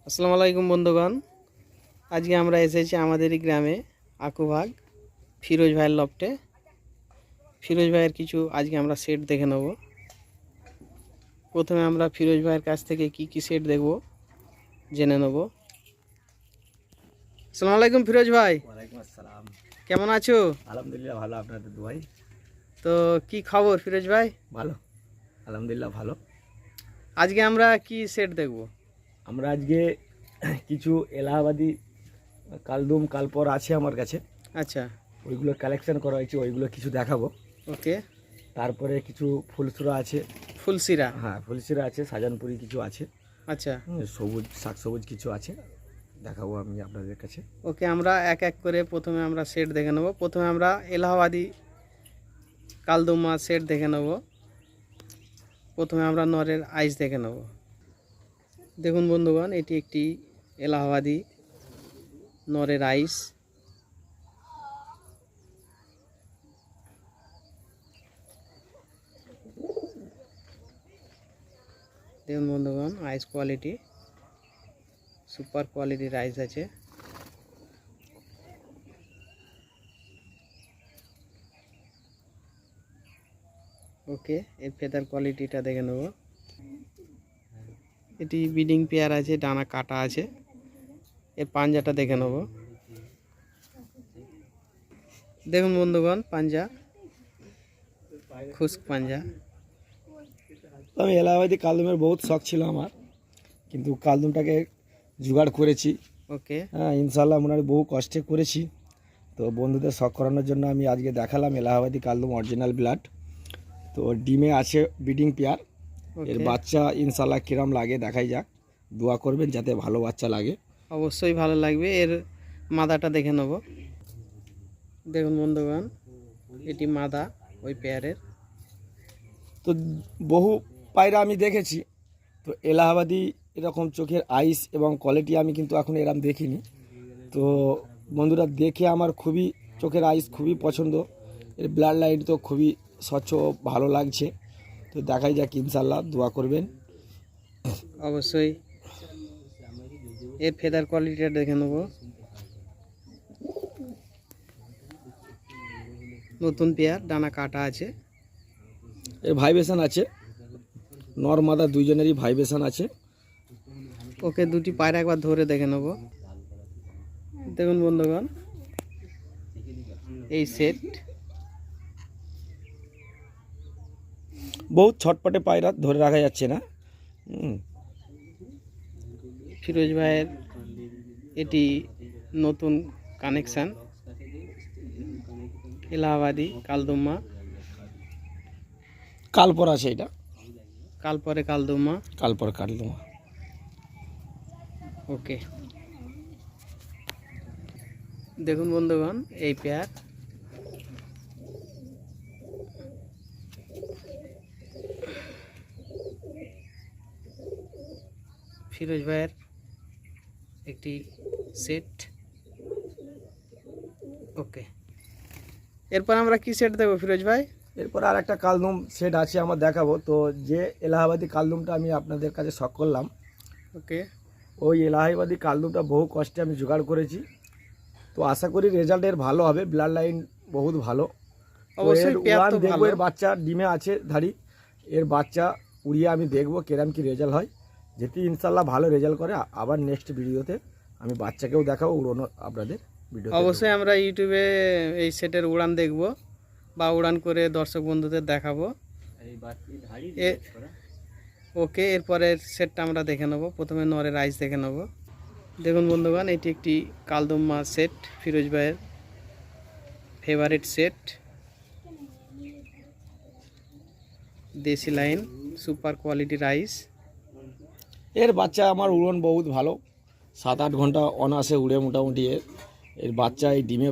আসসালামু আলাইকুম বন্ধুগণ, আজকে আমরা এসেছি আমাদেরই গ্রামে আকুবাগ ফিরোজ ভাইয়ের লফটে। ফিরোজ ভাইয়ের কিছু আজকে আমরা সেট দেখে নেব। প্রথমে আমরা ফিরোজ ভাইয়ের কাছ থেকে কি কি সেট দেখব জেনে নেব। আসসালামু আলাইকুম ফিরোজ ভাই। ওয়ালাইকুম আসসালাম। কেমন আছো? আলহামদুলিল্লাহ ভালো, আপনাদের দুয়াই। তো কি খবর ফিরোজ ভাই? ভালো, আলহামদুলিল্লাহ ভালো। আজকে আমরা কি সেট দেখব? আমরা আজকে কিছু এলাহাবাদি কালদুম কালপর আছে আমার কাছে, আচ্ছা, ওইগুলো কালেকশন করা হয়েছে, ওইগুলো কিছু দেখাবো। ওকে। তারপরে কিছু ফুলসুরা আছে, ফুলসিরা, হ্যাঁ ফুলসিরা আছে, সাজানপুরি কিছু আছে, আচ্ছা, সবুজ শাক সবুজ কিছু আছে, দেখাবো আমি আপনাদের কাছে। ওকে। আমরা এক এক করে প্রথমে আমরা সেট দেখে নেব। প্রথমে আমরা এলাহাবাদি কালদুমা সেট দেখে নেব। প্রথমে আমরা নরের আইস দেখে নেব। দেখুন বন্ধুগণ, এটি একটি এলাহাবাদি নরের আইস। দেখুন বন্ধুগণ, আইস কোয়ালিটি সুপার কোয়ালিটির আইস আছে। ওকে, এর ফেদার কোয়ালিটিটা দেখে নেব। এটি ব্রিডিং পেয়ার আছে, ডানা কাটা আছে। এর পাঞ্জাটা দেখে নেব। দেখুন বন্ধুগণ, পাঞ্জা খুশক পাঞ্জা। আমি এলাহাবাদি কালদুমের বহুত শখ ছিল আমার, কিন্তু কালদুমটাকে জোগাড় করেছি। ওকে, হ্যাঁ ইনশাল্লাহ মনে হয় বহু কষ্টে করেছি। তো বন্ধুদের শখ করানোর জন্য আমি আজকে দেখালাম এলাহাবাদি কালদুম অরিজিনাল ব্লাড। তো ডিমে আছে ব্রিডিং পেয়ার। এর ওকে। বাচ্চা ইনশাল্লাহ কিরম লাগে দেখাই যাক, দোয়া করবেন যাতে ভালো বাচ্চা লাগে। অবশ্যই ভালো লাগবে। এর মাদাটা দেখে নেব। দেখুন বন্ধুগণ, এটি মাদা ওই পেয়ারের। তো বহু পায়রা আমি দেখেছি, তো এলাহাবাদি এরকম চোখের আইস এবং কোয়ালিটি আমি কিন্তু এখন এরম দেখিনি। তো বন্ধুরা দেখে আমার খুবই চোখের আইস খুবই পছন্দ। এর ব্লাড লাইন তো খুবই স্বচ্ছ, ভালো লাগছে। তো দেখাই যাক ইনশাল্লাহ, দোয়া করবেন। অবশ্যই। এর ফেদার কোয়ালিটিটা দেখে নেব। নতুন পেয়ার, ডানা কাটা আছে। এর ভাইব্রেশন আছে, নর মাদা দুইজনেরই ভাইব্রেশন আছে। ওকে, দুটি পায়রা একবার ধরে দেখে নেব। দেখুন বন্ধুগণ, এই সেট বহুত ছটপটে পায়রা, ধরে রাখা যাচ্ছে না। ফিরোজ ভাইয়ের এটি নতুন কানেকশান, এলাহাবাদি কালদুম্মা। কালপর আছে এটা, কালপরে কালদুম্মা। কালপর কালদুমা। ওকে, দেখুন বন্ধুগণ, এই পেয়ার ফিরোজ ভাইয়ের একটি সেট। ওকে, এরপর আমরা কি সেট দেবো ফিরোজ ভাই? এরপর আর একটা কালদুম সেট আছে আমার দেখাবো। তো যে এলাহাবাদি কালদুমটা আমি আপনাদের কাছে শখ করলাম, ওকে, ওই এলাহাবাদি কালদুমটা বহু কষ্টে আমি জোগাড় করেছি। তো আশা করি রেজাল্ট এর ভালো হবে, ব্লাড লাইন বহুত ভালো। অবশ্যই পেয়ার তো দেখবো, ভালো। এর বাচ্চা ডিমে আছে ধাড়ি, এর বাচ্চা উড়িয়ে আমি দেখবো কেরাম কি রেজাল্ট হয়। যদি ইনশাল্লাহ ভালো রেজাল্ট করে আবার নেক্সট ভিডিওতে আমি বাচ্চাকেও দেখাবো, উড়ানো আপনাদের ভিডিও। অবশ্যই আমরা ইউটিউবে এই সেটের উড়ান দেখব বা উড়ান করে দর্শক বন্ধুদের দেখাবো। ওকে, এরপরের সেটটা আমরা দেখে নেব। প্রথমে নরের আইস দেখে নেব। দেখুন বন্ধুগণ, এটি একটি কালদুম্মা সেট, ফিরোজ ভাইয়ের ফেভারিট সেট। দেশি লাইন সুপার কোয়ালিটির আইস। এর বাচ্চা আমার উড়ন বহুত ভালো, 7-8 ঘন্টা অনায়াসে উড়ে মোটামুটি। এর বাচ্চা এই ডিমে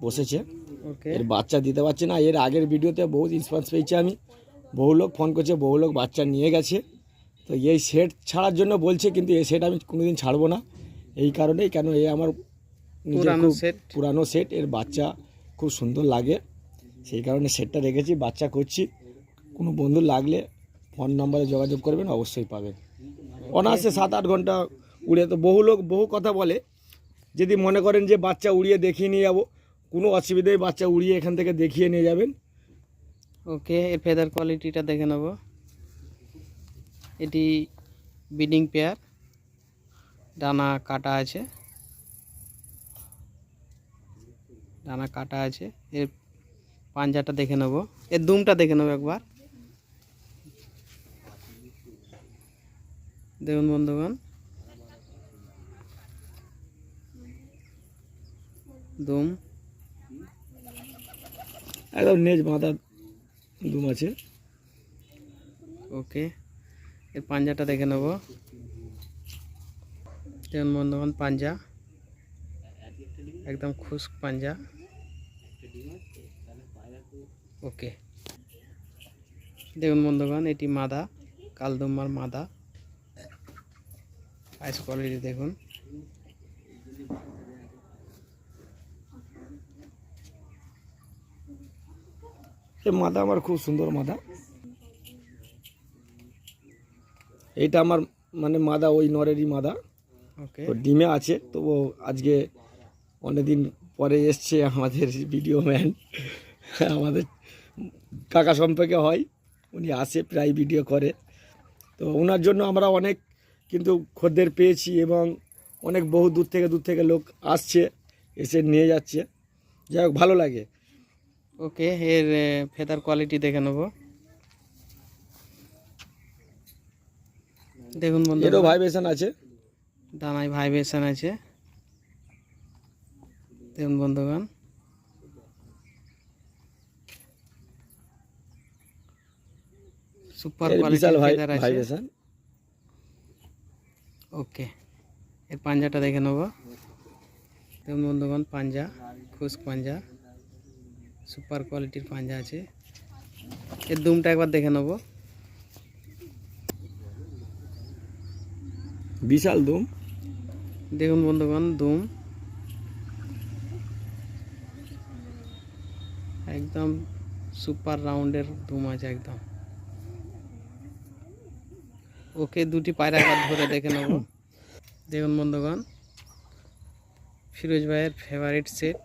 বসেছে, ওকে, এর বাচ্চা দিতে পারছে না। এর আগের ভিডিওতে বহুত রেসপন্স পেয়েছি আমি, বহু লোক ফোন করছে, বহু লোক বাচ্চা নিয়ে গেছে। তো এই সেট ছাড়ার জন্য বলছে, কিন্তু এই সেট আমি কোনোদিন ছাড়বো না। এই কারণেই, কেন এ আমার পুরানো সেট। পুরানো সেট, এর বাচ্চা খুব সুন্দর লাগে, সেই কারণে সেটটা রেখেছি, বাচ্চা করছি। কোনো বন্ধু লাগলে ফোন নম্বরে যোগাযোগ করবেন, অবশ্যই পাবেন। অনায়াসে 7-8 ঘন্টা উড়ে। তো বহু লোক বহু কথা বলে, যদি মনে করেন যে বাচ্চা উড়িয়ে দেখিয়ে নিয়ে যাবো, কোনো অসুবিধায় বাচ্চা উড়িয়ে এখান থেকে দেখিয়ে নিয়ে যাবেন। ওকে, এর ফেদার কোয়ালিটিটা দেখে নেব। এটি ব্রিডিং পেয়ার, ডানা কাটা আছে, ডানা কাটা আছে। এর পাঞ্জাটা দেখে নেব, এর দুমটা দেখে নেব একবার। দেখুন বন্ধুগণ, দুম একদম নেজ বাঁধা দুম আছে। ওকে, এর পাঞ্জাটা দেখে নেব। দেখুন বন্ধুগণ, পাঞ্জা একদম খুশক পাঞ্জা। ওকে, দেখুন বন্ধুগণ, এটি মাদা, কালদমার মাদা। আইস কোয়ালিটি দেখুন। এই মাদা আমার খুব সুন্দর মাদা। এইটা আমার মানে মাদা ওই নরেরই মাদা। ওকে, তো ডিমে আছে। তো ও আজকে অনেকদিন পরে এসছে আমাদের ভিডিও ম্যান, আমাদের কাকা সম্পর্কে হয়, উনি আসে প্রায় ভিডিও করে। তো ওনার জন্য আমরা অনেক কিন্তু খদ্দের পেয়েছি এবং অনেক বহু দূর থেকে লোক আসছে, এসে নিয়ে যাচ্ছে। যাই হোক, ভালো লাগে। ওকে, এর ফেদার কোয়ালিটি দেখে নেব। দেখুন বন্ধু, এরও ভাইব্রেশন আছে। ডানায় ভাইব্রেশন আছে। দেখুন বন্ধুগণ, সুপার এর বিশাল কোয়ালিটির ফেদার আছে। ভাইব্রেশন। ওকে, এর পাঞ্জাটা দেখে নেব। দেখুন বন্ধুগণ, পাঞ্জা খুশক পাঞ্জা, সুপার কোয়ালিটির পাঞ্জা আছে। এর দুমটা একবার দেখে নেব। বিশাল দুম। দেখুন বন্ধুগণ, দুম একদম সুপার রাউন্ডের দুম আছে একদম। ওকে, দুটি পায়রা একবার ধরে দেখে নেব। দেখুন বন্ধুগণ, ফিরোজ ভাইয়ের ফেভারিট সেট,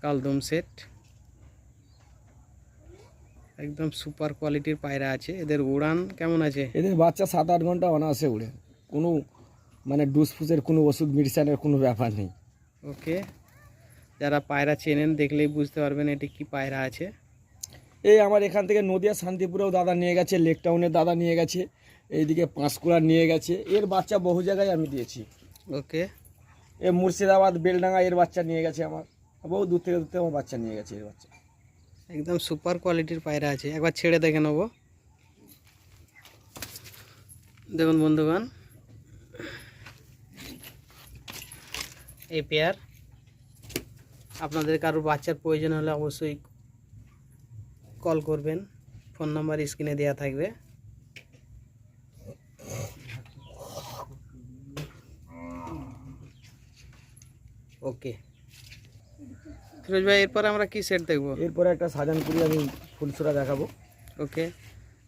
কালদম সেট। একদম সুপার কোয়ালিটির পায়রা আছে। এদের উড়ান কেমন আছে? এদের বাচ্চা 7-8 ঘন্টা অনায়াসে উড়ে, কোনো মানে ডুসফুসের কোনো ওষুধ মেডিসিনের কোনো ব্যাপার নেই। ওকে, যারা পায়রা চেনেন দেখলেই বুঝতে পারবেন এটি কি পায়রা আছে। এই আমার এখান থেকে নদিয়া শান্তিপুরেও দাদা নিয়ে গেছে, লেক টাউনের দাদা নিয়ে গেছে, এইদিকে পাঁশকুড়া নিয়ে গেছে। এর বাচ্চা বহু জায়গায় আমি দিয়েছি। ওকে, এ মুর্শিদাবাদ বেলডাঙ্গা এর বাচ্চা নিয়ে গেছে আমার, বহু দূর থেকে আমার বাচ্চা নিয়ে গেছে এর বাচ্চা। একদম সুপার কোয়ালিটির পায়রা আছে। একবার ছেড়ে দেখে নেব। দেখুন বন্ধুগণ, এই পেয়ার। আপনাদের কারোর বাচ্চার প্রয়োজন হলে অবশ্যই কল করবেন, ফোন নাম্বার স্ক্রিনে দেওয়া থাকবে। ওকে ফিরোজ ভাই, এরপর আমরা কি সেট দেখবো? এরপরে একটা শাহজাহানপুরি আমি ফুলসুরা দেখাবো। ওকে,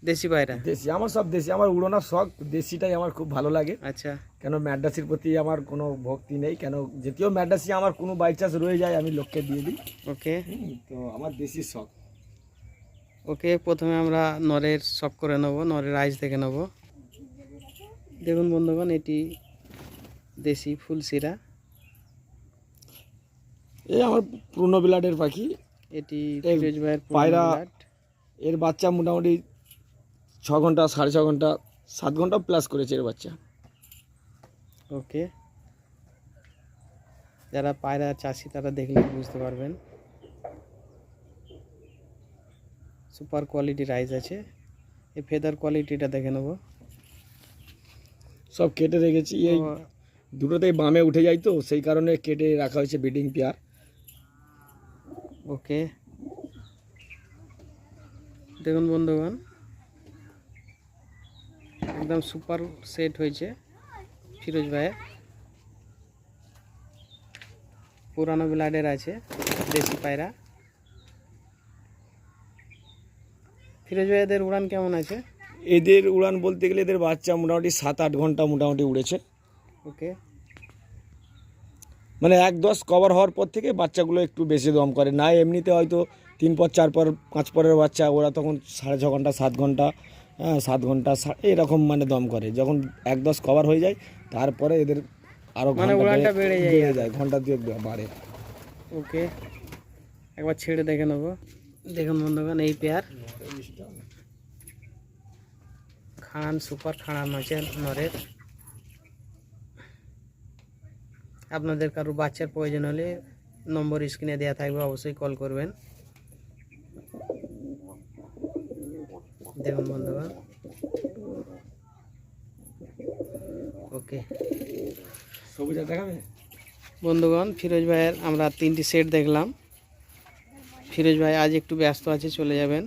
দেশি পায়রা। দেশি, আমার সব দেশি, আমার উড়োনার শখ দেশিটাই আমার খুব ভালো লাগে। আচ্ছা, কেন ম্যাড্রাসির প্রতি আমার কোনো ভক্তি নেই, কেন যেটিও ম্যাড্রাসি আমার কোনো বাই চান্স রয়ে যায় আমি লোককে দিয়ে দিই। ওকে তো আমার দেশির শখ। ওকে, প্রথমে আমরা নরের শক করে নেব, নরের আইস দেখে নেব। দেখুন বন্ধুগণ, এটি দেশি ফুলসিরা। এই আমার পুরনো বিলাটের পাখি। এটি এই ফিরোজ ভাইয়ের পায়রা। পায়রা। এর বাচ্চা মোটামুটি 6 ঘন্টা 6.5 ঘন্টা 7 ঘন্টা প্লাস করেছে এর বাচ্চা। ওকে, যারা পায়রা চাষি তারা দেখলে বুঝতে পারবেন। সুপার কোয়ালিটির আইস আছে। এই ফেদার কোয়ালিটিটা দেখে নেব। সব কেটে রেখেছি, এই দুটোতেই বামে উঠে যায় তো সেই কারণে কেটে রাখা হয়েছে ব্রিডিং পেয়ার। ওকে, দেখুন বন্ধুগণ, একদম সুপার সেট হয়েছে ফিরোজ ভাইয়ের। পুরানো ব্লাডের আছে, দেশি পায়রা। ফিরোজ ভাইদের উড়ান কেমন আছে? এদের উড়ান বলতে গেলে এদের বাচ্চা মোটামুটি 7-8 ঘন্টা মোটামুটি উড়েছে। ওকে, মানে 1-10 কভার হওয়ার পর থেকে বাচ্চাগুলো একটু বেশি দম করে, না এমনিতে হয়তো 3 পর 4 পর 5 পরের বাচ্চা ওরা তখন 6.5 ঘন্টা 7 ঘন্টা, হ্যাঁ 7 ঘন্টা এরকম মানে দম করে। যখন 1-10 কভার হয়ে যায় তারপরে এদের আরও মানে উড়ানটা বেড়ে যায়। ঘন্টা 2 বাড়ে। ওকে, একবার ছেড়ে দেখে নেবো। দেখুন বন্ধুগণ, এই পেয়ার খাড়ান সুপার খাড়ান আছে নরের। আপনাদের কারো বাচ্চার প্রয়োজন হলে নম্বর স্ক্রিনে দেওয়া থাকবে, অবশ্যই কল করবেন। দেখুন বন্ধুগণ, ওকে সবুজ দেখাবে বন্ধুগণ, ফিরোজ ভাইয়ের আমরা 3টি সেট দেখলাম। ফিরোজ ভাই আজ একটু ব্যস্ত আছে, চলে যাবেন।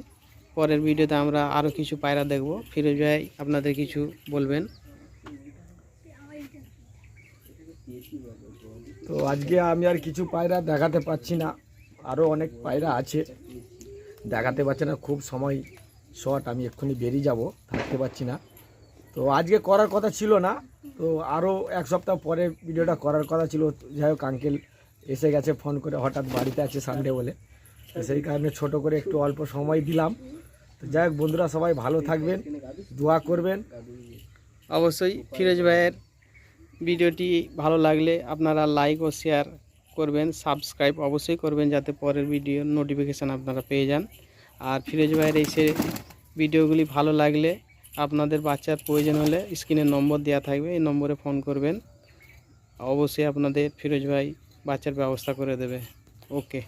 পরের ভিডিওতে আমরা আরও কিছু পায়রা দেখব। ফিরোজ ভাই আপনাদের কিছু বলবেন। তো আজকে আমি আর কিছু পায়রা দেখাতে পাচ্ছি না, আরও অনেক পায়রা আছে, দেখাতে পারছি না, খুব সময় শর্ট, আমি এক্ষুনি বেরিয়ে যাব, থাকতে পারছি না। তো আজকে করার কথা ছিল না, তো আরও 1 সপ্তাহ পরে ভিডিওটা করার কথা ছিল। যাই হোক আঙ্কেল এসে গেছে ফোন করে, হঠাৎ বাড়িতে আছে সানডে বলে, তো সেই কারণে ছোট করে একটু অল্প সময় দিলাম। তো যাই হোক বন্ধুরা, সবাই ভালো থাকবেন, দোয়া করবেন। অবশ্যই ফিরোজ ভাইয়ের ভিডিওটি ভালো লাগলে আপনারা লাইক ও শেয়ার করবেন, সাবস্ক্রাইব অবশ্যই করবেন, যাতে পরের ভিডিওর নোটিফিকেশান আপনারা পেয়ে যান। আর ফিরোজ ভাইয়ের এই ভিডিওগুলি ভালো লাগলে আপনাদের বাচ্চার প্রয়োজন হলে স্ক্রিনে নম্বর দেওয়া থাকবে, এই নম্বরে ফোন করবেন, অবশ্যই আপনাদের ফিরোজ ভাই বাচ্চার ব্যবস্থা করে দেবে। ওকে।